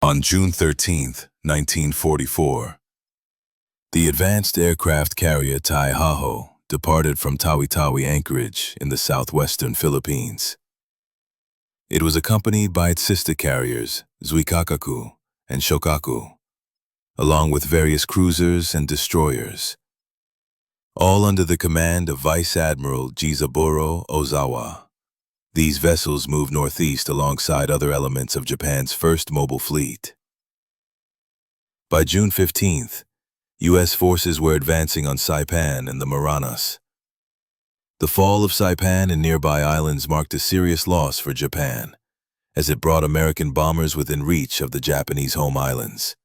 On June 13, 1944, the advanced aircraft carrier Taihaho departed from Tawi-Tawi anchorage in the southwestern Philippines. It was accompanied by its sister carriers, Shokaku and Shokaku, along with various cruisers and destroyers, all under the command of Vice Admiral Jizaburo Ozawa. These vessels moved northeast alongside other elements of Japan's first mobile fleet. By June 15th, U.S. forces were advancing on Saipan and the Marianas. The fall of Saipan and nearby islands marked a serious loss for Japan, as it brought American bombers within reach of the Japanese home islands.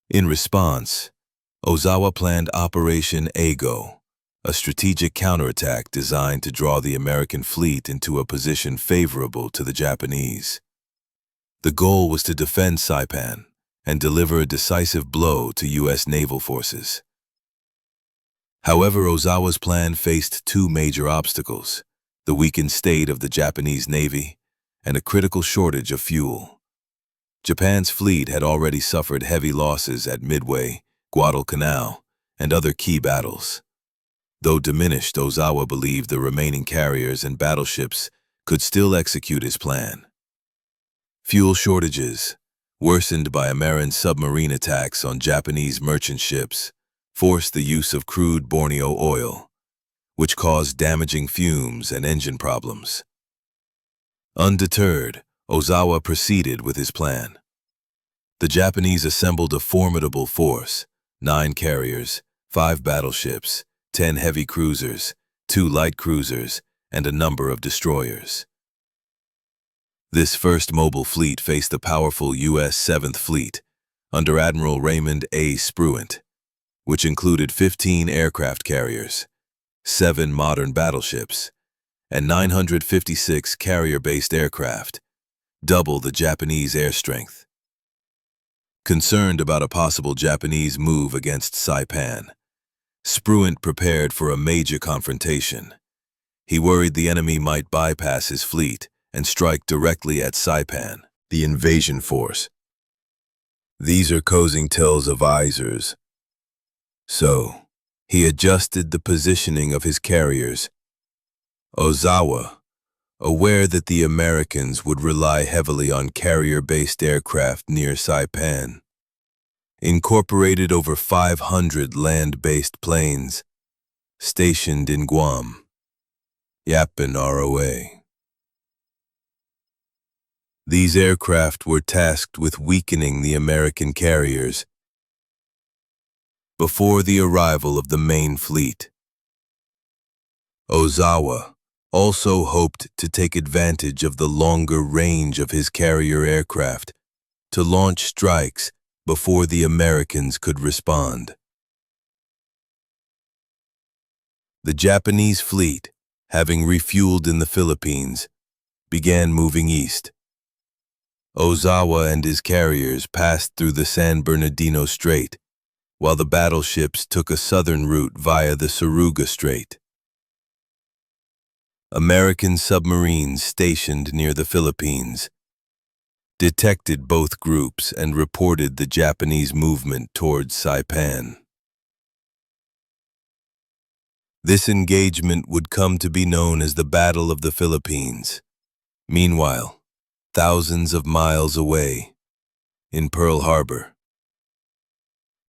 In response, Ozawa planned Operation Ago, a strategic counterattack designed to draw the American fleet into a position favorable to the Japanese. The goal was to defend Saipan and deliver a decisive blow to U.S. naval forces. However, Ozawa's plan faced two major obstacles: the weakened state of the Japanese Navy and a critical shortage of fuel. Japan's fleet had already suffered heavy losses at Midway, Guadalcanal, and other key battles. Though diminished, Ozawa believed the remaining carriers and battleships could still execute his plan. Fuel shortages, worsened by American submarine attacks on Japanese merchant ships, forced the use of crude Borneo oil, which caused damaging fumes and engine problems. Undeterred, Ozawa proceeded with his plan. The Japanese assembled a formidable force: 9 carriers, 5 battleships, 10 heavy cruisers, 2 light cruisers, and a number of destroyers. This first mobile fleet faced the powerful U.S. 7th Fleet under Admiral Raymond A. Spruant, which included 15 aircraft carriers, 7 modern battleships, and 956 carrier-based aircraft, double the Japanese air strength. Concerned about a possible Japanese move against Saipan, Spruant prepared for a major confrontation. He worried the enemy might bypass his fleet and strike directly at Saipan, the invasion force. These are causing tales of visors. So, he adjusted the positioning of his carriers. Ozawa, aware that the Americans would rely heavily on carrier-based aircraft near Saipan, incorporated over 500 land-based planes stationed in Guam, Yapen ROA. These aircraft were tasked with weakening the American carriers before the arrival of the main fleet. Ozawa also hoped to take advantage of the longer range of his carrier aircraft to launch strikes before the Americans could respond. The Japanese fleet, having refueled in the Philippines, began moving east. Ozawa and his carriers passed through the San Bernardino Strait, while the battleships took a southern route via the Suruga Strait. American submarines stationed near the Philippines detected both groups and reported the Japanese movement towards Saipan. This engagement would come to be known as the Battle of the Philippines. Meanwhile, thousands of miles away, in Pearl Harbor,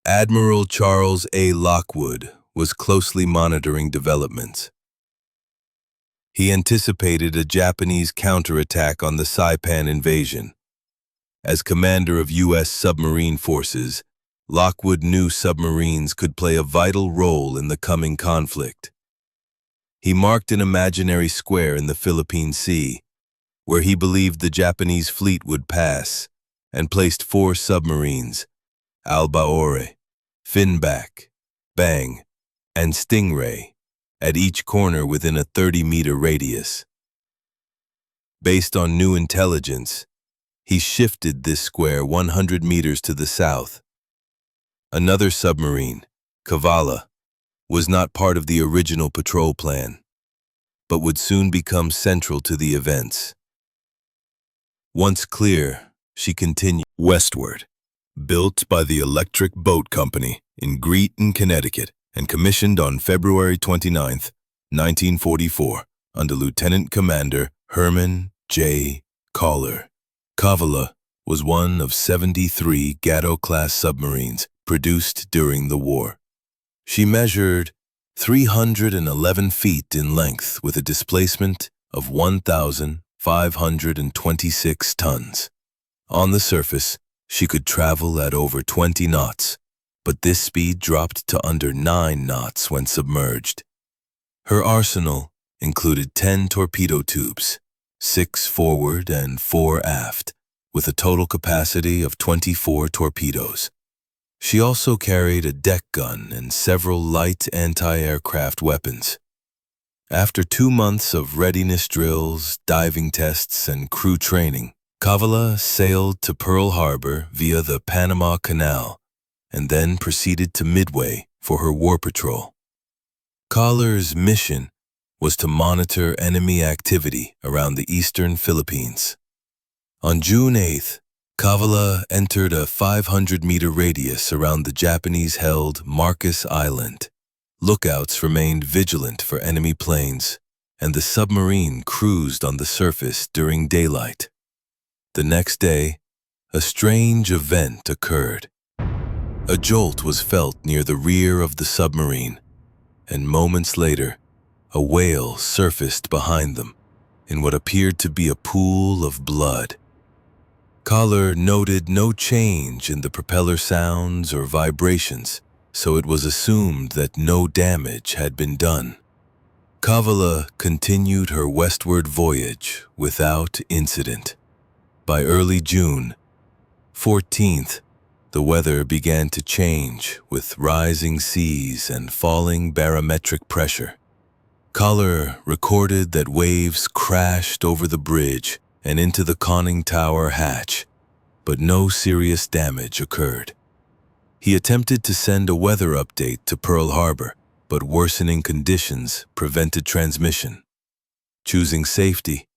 Admiral Charles A. Lockwood was closely monitoring developments. He anticipated a Japanese counterattack on the Saipan invasion. As commander of U.S. submarine forces, Lockwood knew submarines could play a vital role in the coming conflict. He marked an imaginary square in the Philippine Sea, where he believed the Japanese fleet would pass, and placed 4 submarines, Albaore, Finback, Bang, and Stingray, at each corner within a 30-meter radius. Based on new intelligence, he shifted this square 100 meters to the south. Another submarine, Cavalla, was not part of the original patrol plan, but would soon become central to the events. Once clear, she continued. Westward, built by the Electric Boat Company in Greeton, Connecticut, and commissioned on February 29, 1944, under Lieutenant Commander Herman J. Collar. Cavalla was one of 73 Gatto-class submarines produced during the war. She measured 311 feet in length with a displacement of 1,526 tons. On the surface, she could travel at over 20 knots, but this speed dropped to under 9 knots when submerged. Her arsenal included 10 torpedo tubes, 6 forward and 4 aft, with a total capacity of 24 torpedoes. She also carried a deck gun and several light anti-aircraft weapons. After 2 months of readiness drills, diving tests, and crew training, Cavalla sailed to Pearl Harbor via the Panama Canal and then proceeded to Midway for her war patrol. Collar's mission was to monitor enemy activity around the eastern Philippines. On June 8th, Cavalla entered a 500-meter radius around the Japanese-held Marcus Island. Lookouts remained vigilant for enemy planes, and the submarine cruised on the surface during daylight. The next day, a strange event occurred. A jolt was felt near the rear of the submarine, and moments later, a whale surfaced behind them in what appeared to be a pool of blood. Collar noted no change in the propeller sounds or vibrations, so it was assumed that no damage had been done. Cavalla continued her westward voyage without incident. By early June 14th, the weather began to change with rising seas and falling barometric pressure. Collar recorded that waves crashed over the bridge and into the conning tower hatch, but no serious damage occurred. He attempted to send a weather update to Pearl Harbor, but worsening conditions prevented transmission. Choosing safety,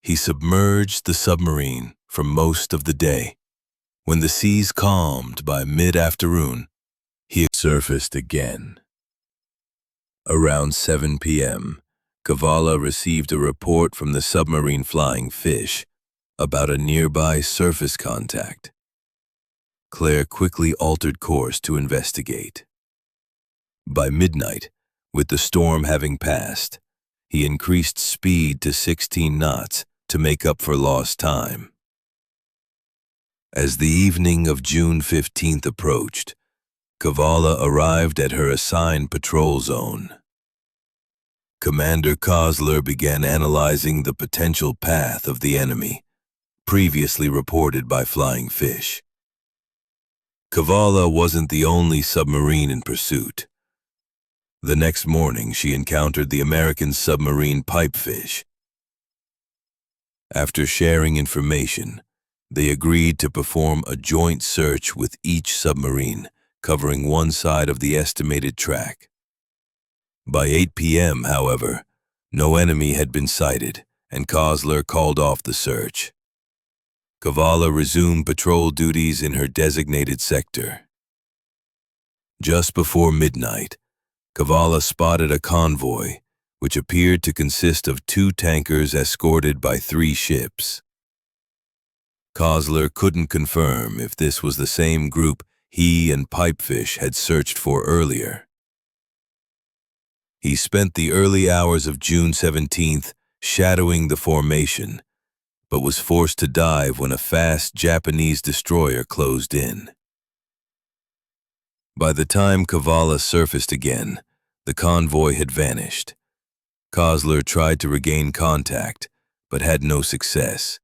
he submerged the submarine for most of the day. When the seas calmed by mid-afternoon, he surfaced again. Around 7 p.m., Cavalla received a report from the submarine Flying Fish about a nearby surface contact. Claire quickly altered course to investigate. By midnight, with the storm having passed, he increased speed to 16 knots to make up for lost time. As the evening of June 15th approached, Cavalla arrived at her assigned patrol zone. Commander Kozler began analyzing the potential path of the enemy, previously reported by Flying Fish. Cavalla wasn't the only submarine in pursuit. The next morning, she encountered the American submarine Pipefish. After sharing information, they agreed to perform a joint search with each submarine, covering one side of the estimated track. By 8 p.m., however, no enemy had been sighted, and Kozler called off the search. Cavalla resumed patrol duties in her designated sector. Just before midnight, Cavalla spotted a convoy, which appeared to consist of 2 tankers escorted by 3 ships. Kozler couldn't confirm if this was the same group he and Pipefish had searched for earlier. He spent the early hours of June 17th shadowing the formation, but was forced to dive when a fast Japanese destroyer closed in. By the time Cavalla surfaced again, the convoy had vanished. Kozler tried to regain contact, but had no success.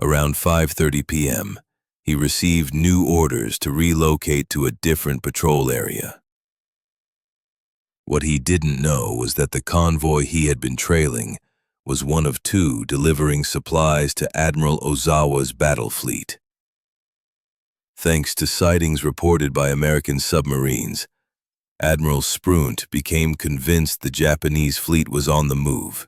Around 5:30 p.m., he received new orders to relocate to a different patrol area. What he didn't know was that the convoy he had been trailing was one of 2 delivering supplies to Admiral Ozawa's battle fleet. Thanks to sightings reported by American submarines, Admiral Sprunt became convinced the Japanese fleet was on the move.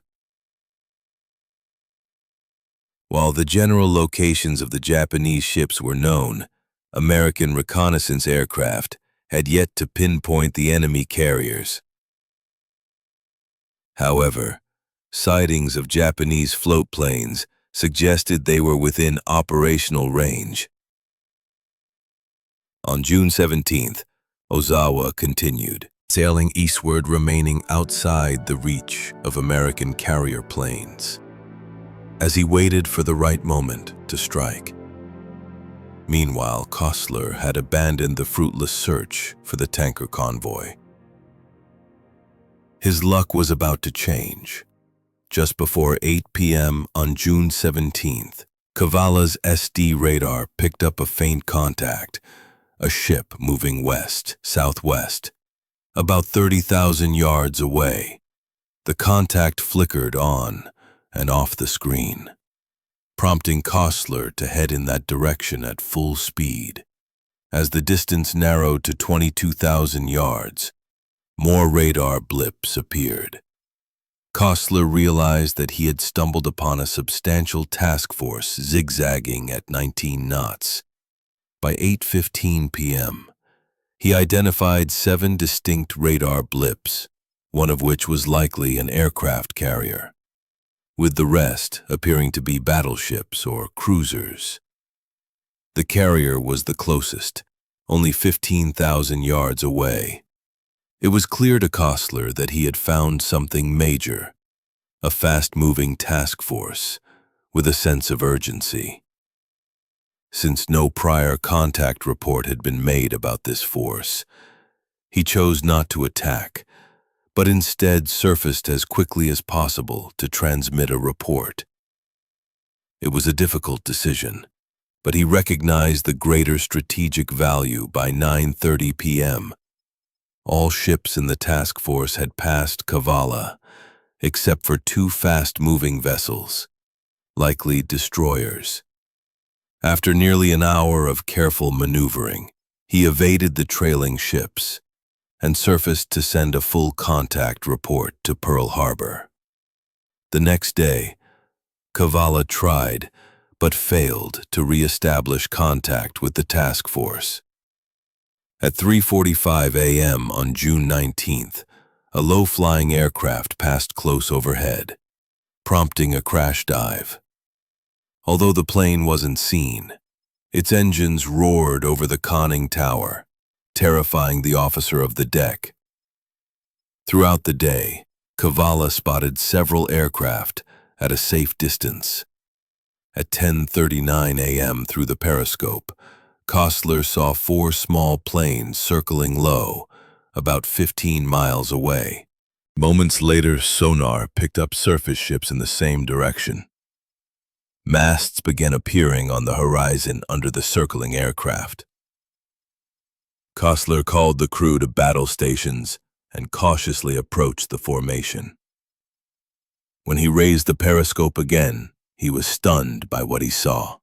While the general locations of the Japanese ships were known, American reconnaissance aircraft had yet to pinpoint the enemy carriers. However, sightings of Japanese float planes suggested they were within operational range. On June 17th, Ozawa continued, sailing eastward, remaining outside the reach of American carrier planes, as he waited for the right moment to strike. Meanwhile, Kostler had abandoned the fruitless search for the tanker convoy. His luck was about to change. Just before 8 p.m. on June 17th, Cavalla's SD radar picked up a faint contact, a ship moving west-southwest, about 30,000 yards away. The contact flickered on and off the screen, prompting Kostler to head in that direction at full speed. As the distance narrowed to 22,000 yards, more radar blips appeared. Kostler realized that he had stumbled upon a substantial task force zigzagging at 19 knots. By 8:15 p.m., he identified 7 distinct radar blips, one of which was likely an aircraft carrier, with the rest appearing to be battleships or cruisers. The carrier was the closest, only 15,000 yards away. It was clear to Kostler that he had found something major, a fast-moving task force with a sense of urgency. Since no prior contact report had been made about this force, he chose not to attack, but instead surfaced as quickly as possible to transmit a report. It was a difficult decision, but he recognized the greater strategic value. By 9:30 p.m., all ships in the task force had passed Cavalla, except for 2 fast-moving vessels, likely destroyers. After nearly an hour of careful maneuvering, he evaded the trailing ships and surfaced to send a full contact report to Pearl Harbor. The next day, Cavalla tried, but failed to re-establish contact with the task force. At 3:45 a.m. on June 19th, a low-flying aircraft passed close overhead, prompting a crash dive. Although the plane wasn't seen, its engines roared over the conning tower, terrifying the officer of the deck. Throughout the day, Cavalla spotted several aircraft at a safe distance. At 10:39 a.m. through the periscope, Kostler saw 4 small planes circling low, about 15 miles away. Moments later, sonar picked up surface ships in the same direction. Masts began appearing on the horizon under the circling aircraft. Kostler called the crew to battle stations and cautiously approached the formation. When he raised the periscope again, he was stunned by what he saw.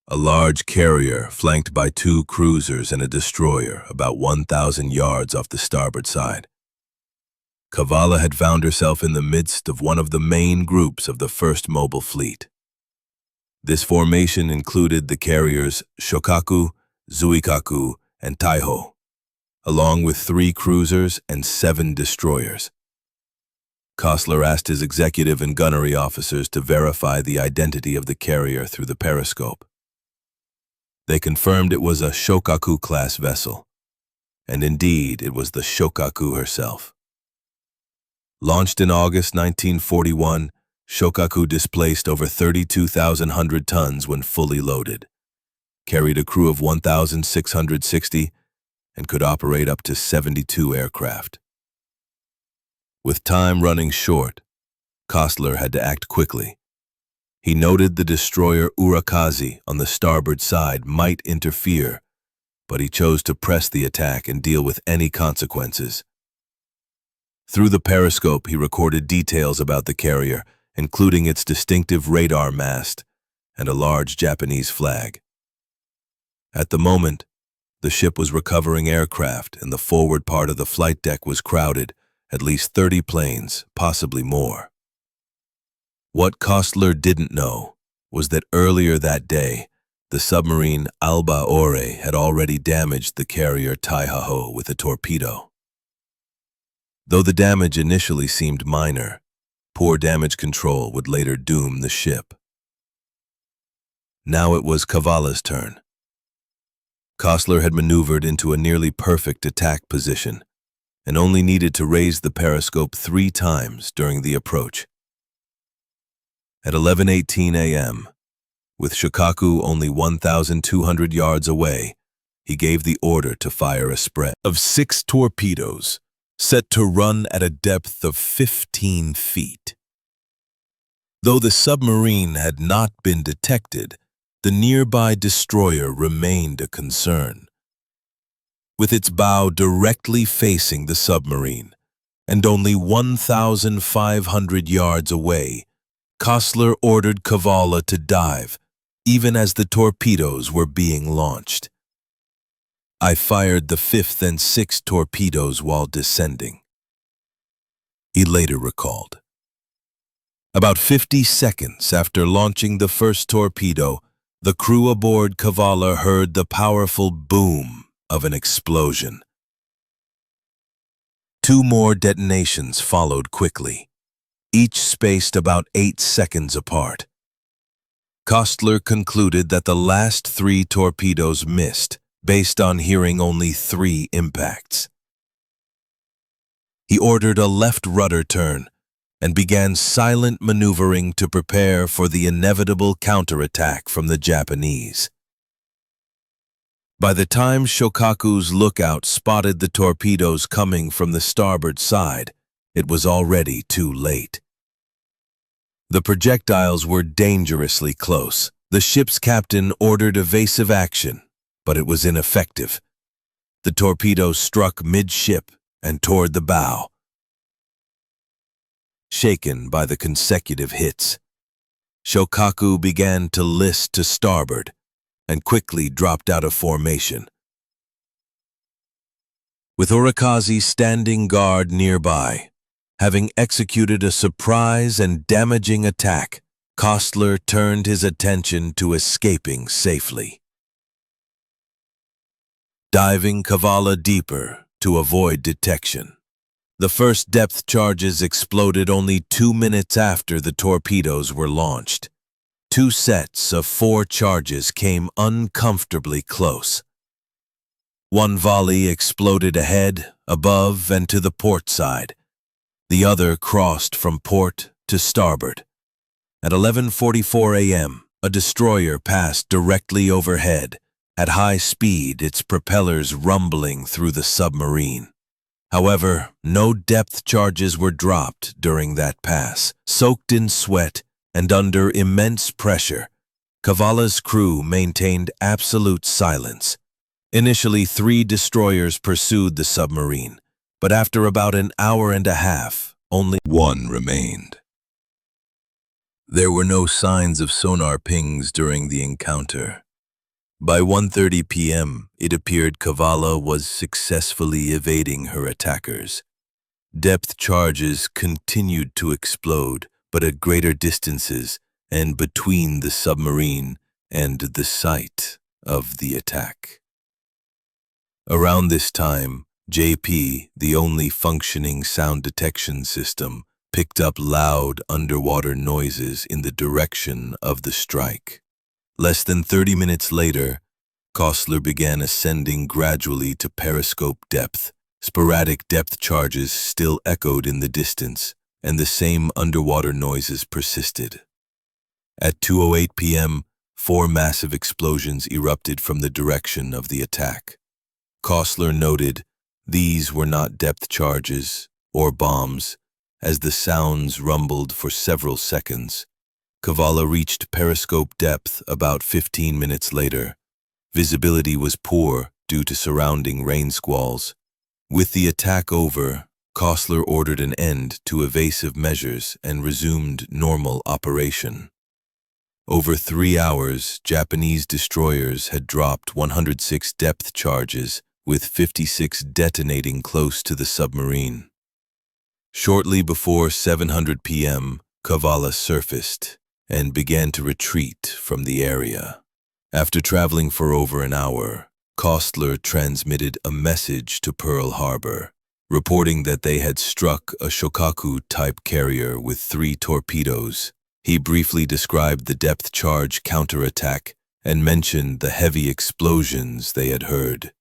A large carrier flanked by 2 cruisers and a destroyer about 1,000 yards off the starboard side. Cavalla had found herself in the midst of one of the main groups of the First Mobile Fleet. This formation included the carriers Shokaku, Zuikaku, and Taiho, along with 3 cruisers and 7 destroyers. Kostler asked his executive and gunnery officers to verify the identity of the carrier through the periscope. They confirmed it was a Shokaku-class vessel, and indeed it was the Shokaku herself. Launched in August 1941, Shokaku displaced over 32,100 tons when fully loaded, carried a crew of 1,660, and could operate up to 72 aircraft. With time running short, Kostler had to act quickly. He noted the destroyer Urakazi on the starboard side might interfere, but he chose to press the attack and deal with any consequences. Through the periscope, he recorded details about the carrier, including its distinctive radar mast and a large Japanese flag. At the moment, the ship was recovering aircraft and the forward part of the flight deck was crowded, at least 30 planes, possibly more. What Kostler didn't know was that earlier that day, the submarine Alba Ore had already damaged the carrier Taihaho with a torpedo. Though the damage initially seemed minor, poor damage control would later doom the ship. Now it was Cavalla's turn. Kostler had maneuvered into a nearly perfect attack position and only needed to raise the periscope 3 times during the approach. At 11:18 a.m., with Shokaku only 1,200 yards away, he gave the order to fire a spread of 6 torpedoes, set to run at a depth of 15 feet. Though the submarine had not been detected, the nearby destroyer remained a concern. With its bow directly facing the submarine, and only 1,500 yards away, Kostler ordered Cavalla to dive, even as the torpedoes were being launched. I fired the 5th and 6th torpedoes while descending, he later recalled. About 50 seconds after launching the first torpedo, the crew aboard Cavalla heard the powerful boom of an explosion. 2 more detonations followed quickly, each spaced about 8 seconds apart. Kostler concluded that the last 3 torpedoes missed, based on hearing only 3 impacts. He ordered a left rudder turn and began silent maneuvering to prepare for the inevitable counterattack from the Japanese. By the time Shokaku's lookout spotted the torpedoes coming from the starboard side, it was already too late. The projectiles were dangerously close. The ship's captain ordered evasive action, but it was ineffective. The torpedoes struck midship and toward the bow. Shaken by the consecutive hits, Shokaku began to list to starboard and quickly dropped out of formation. With Orikaze standing guard nearby, having executed a surprise and damaging attack, Kostler turned his attention to escaping safely. Diving Cavalla deeper to avoid detection, the first depth charges exploded only 2 minutes after the torpedoes were launched. 2 sets of 4 charges came uncomfortably close. One volley exploded ahead, above, and to the port side. The other crossed from port to starboard. At 11:44 a.m., a destroyer passed directly overhead, at high speed, its propellers rumbling through the submarine. However, no depth charges were dropped during that pass. Soaked in sweat and under immense pressure, Cavalla's crew maintained absolute silence. Initially, 3 destroyers pursued the submarine, but after about an hour and a half, only 1 remained. There were no signs of sonar pings during the encounter. By 1:30 p.m., it appeared Cavalla was successfully evading her attackers. Depth charges continued to explode, but at greater distances and between the submarine and the site of the attack. Around this time, JP, the only functioning sound detection system, picked up loud underwater noises in the direction of the strike. Less than 30 minutes later, Kostler began ascending gradually to periscope depth. Sporadic depth charges still echoed in the distance, and the same underwater noises persisted. At 2:08 p.m., 4 massive explosions erupted from the direction of the attack. Kostler noted these were not depth charges or bombs, as the sounds rumbled for several seconds. Cavalla reached periscope depth about 15 minutes later. Visibility was poor due to surrounding rain squalls. With the attack over, Kostler ordered an end to evasive measures and resumed normal operation. Over 3 hours, Japanese destroyers had dropped 106 depth charges, with 56 detonating close to the submarine. Shortly before 7:00 p.m., Cavalla surfaced and began to retreat from the area. After traveling for over an hour, Kostler transmitted a message to Pearl Harbor, reporting that they had struck a Shokaku-type carrier with 3 torpedoes. He briefly described the depth-charge counterattack and mentioned the heavy explosions they had heard.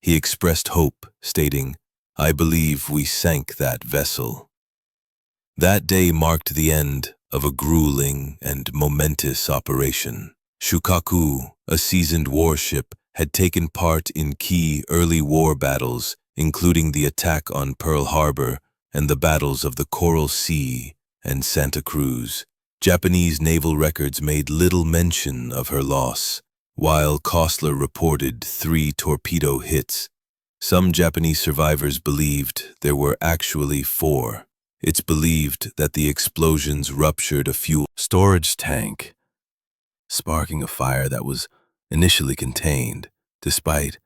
He expressed hope, stating, "I believe we sank that vessel." That day marked the end of a grueling and momentous operation. Shokaku, a seasoned warship, had taken part in key early war battles, including the attack on Pearl Harbor and the battles of the Coral Sea and Santa Cruz. Japanese naval records made little mention of her loss, while Kostler reported 3 torpedo hits. Some Japanese survivors believed there were actually 4. It's believed that the explosions ruptured a fuel storage tank, sparking a fire that was initially contained, despite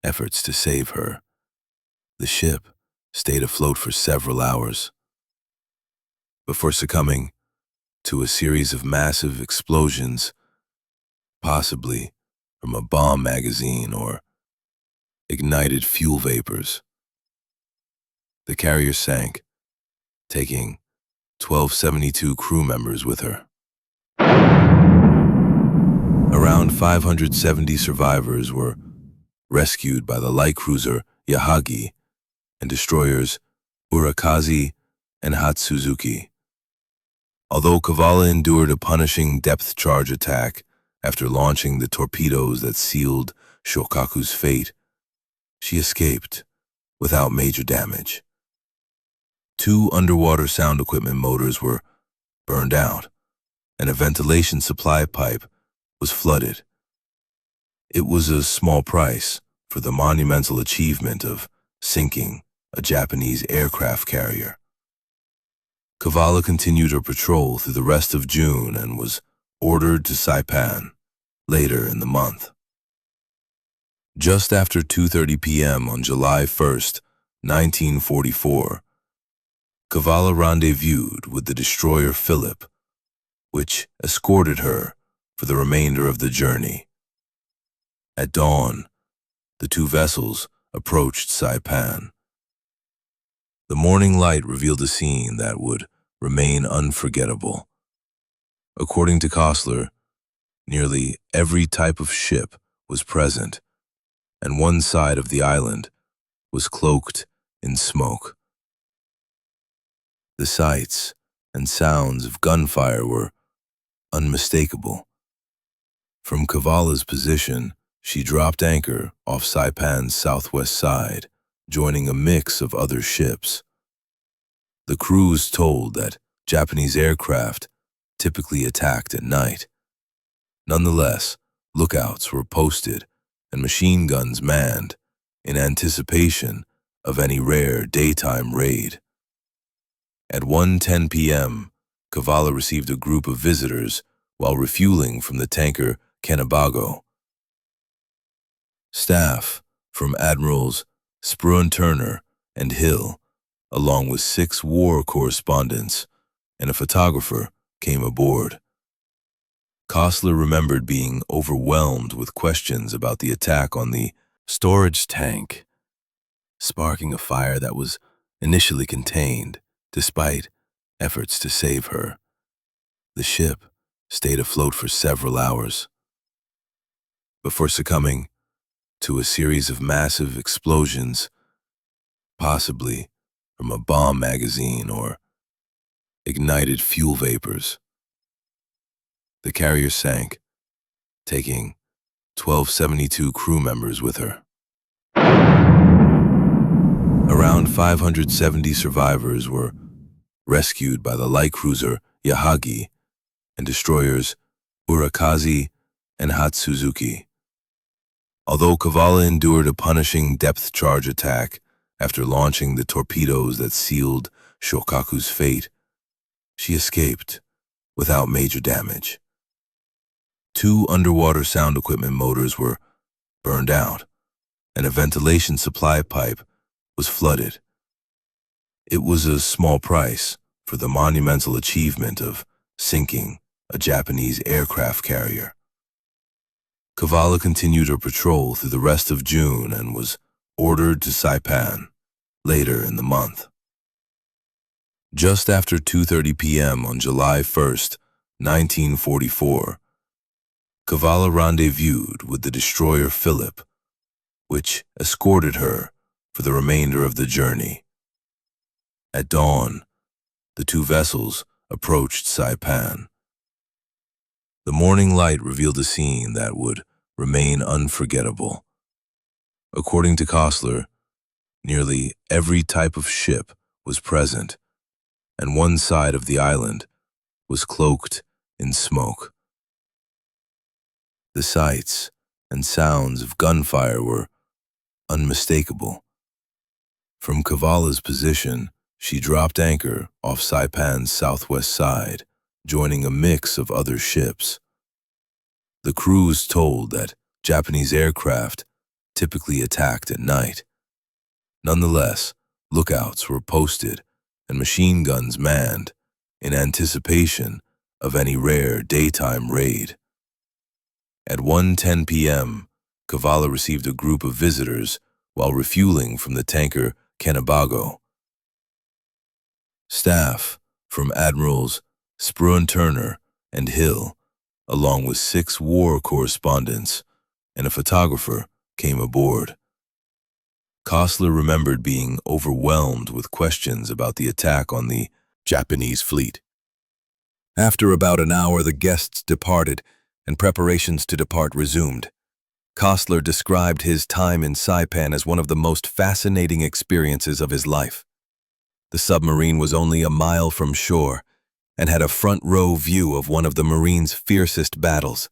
efforts to save her. The ship stayed afloat for several hours before succumbing to a series of massive explosions, possibly from a bomb magazine or ignited fuel vapors. The carrier sank, taking 1272 crew members with her. Around 570 survivors were rescued by the light cruiser Yahagi and destroyers Urakazi and Hatsuzuki. Although Cavalla endured a punishing depth-charge attack after launching the torpedoes that sealed Shokaku's fate, she escaped without major damage. 2 underwater sound equipment motors were burned out, and a ventilation supply pipe was flooded. It was a small price for the monumental achievement of sinking a Japanese aircraft carrier. Cavalla continued her patrol through the rest of June and was ordered to Saipan later in the month. Just after 2:30 p.m. on July 1st, 1944, Cavalla rendezvoused with the destroyer Philip, which escorted her for the remainder of the journey. At dawn, the 2 vessels approached Saipan. The morning light revealed a scene that would remain unforgettable. According to Kostler, nearly every type of ship was present, and one side of the island was cloaked in smoke. The sights and sounds of gunfire were unmistakable. From Cavalla's position, she dropped anchor off Saipan's southwest side, joining a mix of other ships. The crews told that Japanese aircraft typically attacked at night. Nonetheless, lookouts were posted and machine guns manned in anticipation of any rare daytime raid. At 1:10 p.m., Cavalla received a group of visitors while refueling from the tanker Kennebago. Staff from Admirals Spruan-Turner and Hill, along with 6 war correspondents and a photographer, came aboard. Kostler remembered being overwhelmed with questions about the attack on the storage tank, sparking a fire that was initially contained, despite efforts to save her. The ship stayed afloat for several hours before succumbing to a series of massive explosions, possibly from a bomb magazine or ignited fuel vapors. The carrier sank, taking 1272 crew members with her. Around 570 survivors were rescued by the light cruiser Yahagi and destroyers Urakazi and Hatsuzuki. Although Cavalla endured a punishing depth-charge attack after launching the torpedoes that sealed Shokaku's fate, she escaped without major damage. 2 underwater sound equipment motors were burned out, and a ventilation supply pipe was flooded. It was a small price for the monumental achievement of sinking a Japanese aircraft carrier. Cavalla continued her patrol through the rest of June and was ordered to Saipan later in the month. Just after 2:30 p.m. on July 1st, 1944, Cavalla rendezvoused with the destroyer Philip, which escorted her for the remainder of the journey. At dawn, the two vessels approached Saipan. The morning light revealed a scene that would remain unforgettable. According to Kostler, nearly every type of ship was present, and one side of the island was cloaked in smoke. The sights and sounds of gunfire were unmistakable. From Cavalla's position, she dropped anchor off Saipan's southwest side, joining a mix of other ships. The crews told that Japanese aircraft typically attacked at night. Nonetheless, lookouts were posted and machine guns manned in anticipation of any rare daytime raid. At 1:10 p.m., Cavalla received a group of visitors while refueling from the tanker Kennebago. Staff from Admirals Spruan-Turner and Hill, along with 6 war correspondents and a photographer, came aboard. Kostler remembered being overwhelmed with questions about the attack on the Japanese fleet. After about an hour, the guests departed, and preparations to depart resumed. Kostler described his time in Saipan as one of the most fascinating experiences of his life. The submarine was only a mile from shore and had a front-row view of one of the Marine's fiercest battles.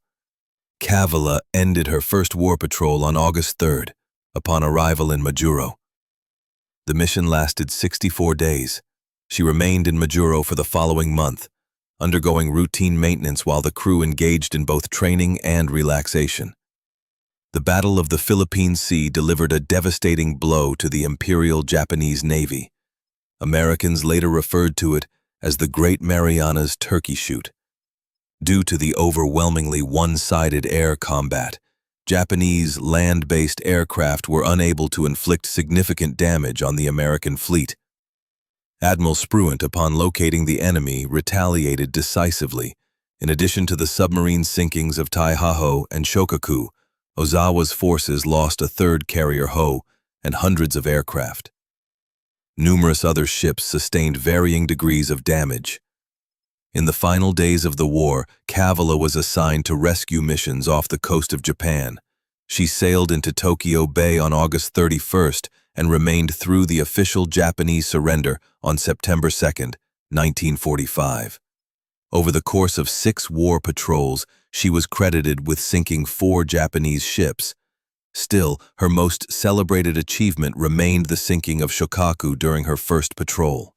Cavalla ended her first war patrol on August 3rd, upon arrival in Majuro. The mission lasted 64 days. She remained in Majuro for the following month, undergoing routine maintenance while the crew engaged in both training and relaxation. The Battle of the Philippine Sea delivered a devastating blow to the Imperial Japanese Navy. Americans later referred to it as the Great Marianas Turkey Shoot. Due to the overwhelmingly one-sided air combat, Japanese land-based aircraft were unable to inflict significant damage on the American fleet. Admiral Spruant, upon locating the enemy, retaliated decisively. In addition to the submarine sinkings of Taihaho and Shokaku, Ozawa's forces lost a third carrier Ho and hundreds of aircraft. Numerous other ships sustained varying degrees of damage. In the final days of the war, Cavalla was assigned to rescue missions off the coast of Japan. She sailed into Tokyo Bay on August 31st and remained through the official Japanese surrender on September 2nd, 1945. Over the course of 6 war patrols, she was credited with sinking 4 Japanese ships. Still, her most celebrated achievement remained the sinking of Shokaku during her first patrol.